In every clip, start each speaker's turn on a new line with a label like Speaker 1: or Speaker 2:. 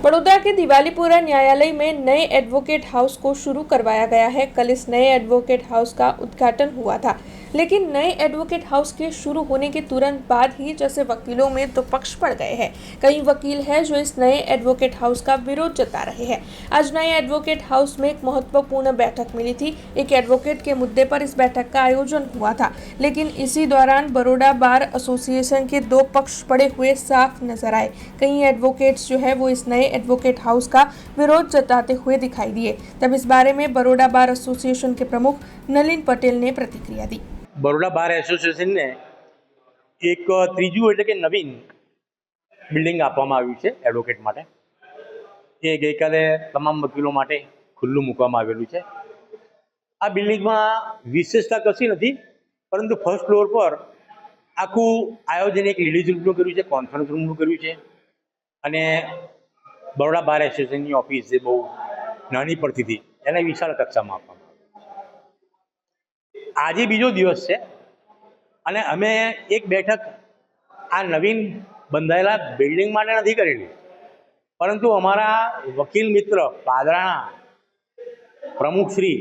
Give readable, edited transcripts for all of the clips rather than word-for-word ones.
Speaker 1: बड़ौदा के दिवालीपुरा न्यायालय में नए एडवोकेट हाउस को शुरू करवाया गया है। कल इस नए एडवोकेट हाउस का उद्घाटन हुआ था, लेकिन नए एडवोकेट हाउस के शुरू होने के तुरंत बाद ही जैसे वकीलों में दो पक्ष पड़ गए हैं। कई वकील हैं जो इस नए एडवोकेट हाउस का विरोध जता रहे हैं। आज नए एडवोकेट हाउस में एक महत्वपूर्ण बैठक मिली थी। एक एडवोकेट के मुद्दे पर इस बैठक का आयोजन हुआ था, लेकिन इसी दौरान बड़ौदा बार एसोसिएशन के दो पक्ष पड़े हुए साफ नजर आए। कई एडवोकेट्स जो है वो इस नए एडवोकेट हाउस का विरोध जताते हुए दिखाई दिए। तब इस बारे में बड़ौदा बार एसोसिएशन के प्रमुख नलिन पटेल ने प्रतिक्रिया दी।
Speaker 2: बड़ौदा बार एसोसिएशन ने एक ત્રીજું એટલે કે નવીન બિલ્ડિંગ આપવામાં આવ્યું છે એડવોકેટ માટે। એ ગઈકાલે તમામ વકીલો માટે ખુલ્લું મૂકવામાં આવેલું છે। આ બિલ્ડિંગમાં વિશેષતા કશી નથી, પરંતુ ફર્સ્ટ ફ્લોર પર આખું આયોજન એક લેડીઝ રૂમનું કર્યું છે, કોન્ફરન્સ રૂમનું કર્યું છે અને બરોડા બાર એસોસિએશનની ઓફિસ જે બહુ નાની પડતી હતી એને વિશાળ કક્ષામાં આપવામાં આવી। આજે બીજો દિવસ છે અને અમે એક બેઠક આ નવીન બંધાયેલા બિલ્ડિંગ માટે નથી કરેલી, પરંતુ અમારા વકીલ મિત્ર પાદરાના પ્રમુખ શ્રી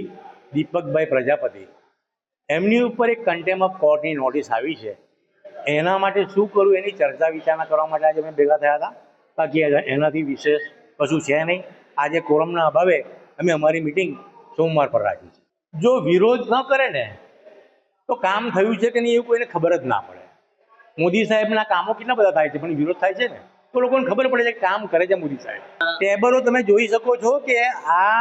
Speaker 2: દીપકભાઈ પ્રજાપતિ એમની ઉપર એક કન્ટેમ્પ ઓફ કોર્ટની નોટિસ આવી છે। એના માટે શું કરવું એની ચર્ચા વિચારણા કરવા માટે આજે અમે ભેગા થયા હતા। બાકી એનાથી વિશેષ કશું છે નહીં। આજે કોરમના અભાવે અમે અમારી મીટિંગ સોમવાર પર રાખી છે। જો વિરોધ ન કરે ને તો કામ થયું છે કે નહીં એવું કોઈને ખબર જ ના પડે। મોદી સાહેબના કામો કેટલા બધા થાય છે, પણ વિરોધ થાય છે ને તો લોકોને ખબર પડે છે કે કામ કરે છે મોદી સાહેબ। ટેબલો તમે જોઈ શકો છો કે આ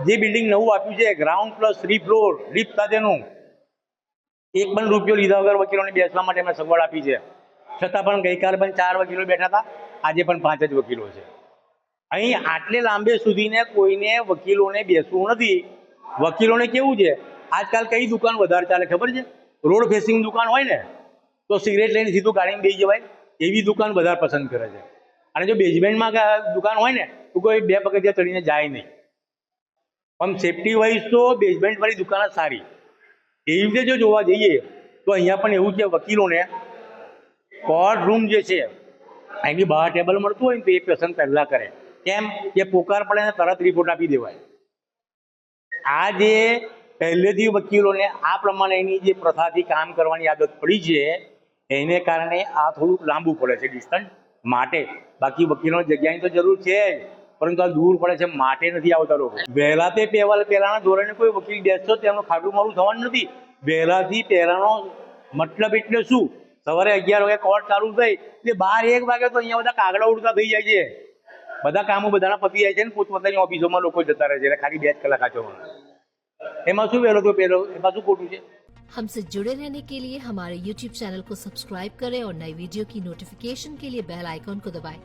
Speaker 2: જે બિલ્ડિંગ નવું આપ્યું છે ગ્રાઉન્ડ પ્લસ 3 ફ્લોર લિફ્ટ સાથેનું, એક પણ રૂપિયો લીધા વગર વકીલોને બેસવા માટે અમે સગવડ આપી છે। છતાં પણ ગઈકાલે પણ 4 વકીલો બેઠા હતા, આજે પણ 5 જ વકીલો છે। અહીં આટલે લાંબે સુધીને કોઈને વકીલોને બેસવું નથી। વકીલોને કેવું છે, આજકાલ કઈ દુકાન વધારે ચાલે ખબર છે? રોડ ફેસિંગ દુકાન હોય ને તો સિગરેટ લઈને સીધું ગાડીમાં બેસી જવાય, એવી દુકાન વધારે પસંદ કરે છે। અને જો બેઝમેન્ટમાં દુકાન હોય ને તો કોઈ 2 પગથિયા ચડીને જાય નહીં। પણ સેફટી વાઇઝ તો બેઝમેન્ટવાળી દુકાન જ સારી। એવી રીતે જો જોવા જઈએ તો અહીંયા પણ એવું છે, વકીલોને કોર્ટ રૂમ જે છે એની બહાર ટેબલ મળતું હોય ને તો એ પસંદ પહેલાં કરે। કેમ કે પોકાર પડે ને તરત રિપોર્ટ આપી દેવાય। આ જે પહેલેથી વકીલોને આ પ્રમાણેની જે પ્રથાથી કામ કરવાની આદત પડી છે એને કારણે આ થોડુંક લાંબુ પડે છે ડિસ્ટન્સ માટે। બાકી વકીલોની જગ્યાની તો જરૂર છે જ, પરંતુ આ દૂર પડે છે માટે નથી આવતા લોકો। વહેલા તે પહેલાના ધોરણે કોઈ વકીલ બેસતો તેમનું ખાટું મારું થવાનું નથી। વહેલાથી પહેલાનો મતલબ એટલે શું? સવારે 11 વાગે કોર્ટ ચાલુ થઈ એટલે 12-1 વાગે તો અહીંયા બધા કાગડા ઉડતા થઈ જાય છે। બધા કામો બધાના પતી જાય છે ને પોતપોતાની ઓફિસોમાં લોકો જતા રહે છે એટલે ખાલી 2 જ કલાક આચોમાં। એમાં શું વહેલો તો પહેલો, એમાં શું ખોટું છે?
Speaker 3: हमसे जुड़े रहने के लिए हमारे YouTube चैनल को सब्सक्राइब करें और नई वीडियो की नोटिफिकेशन के लिए बेल आइकॉन को दबाएं।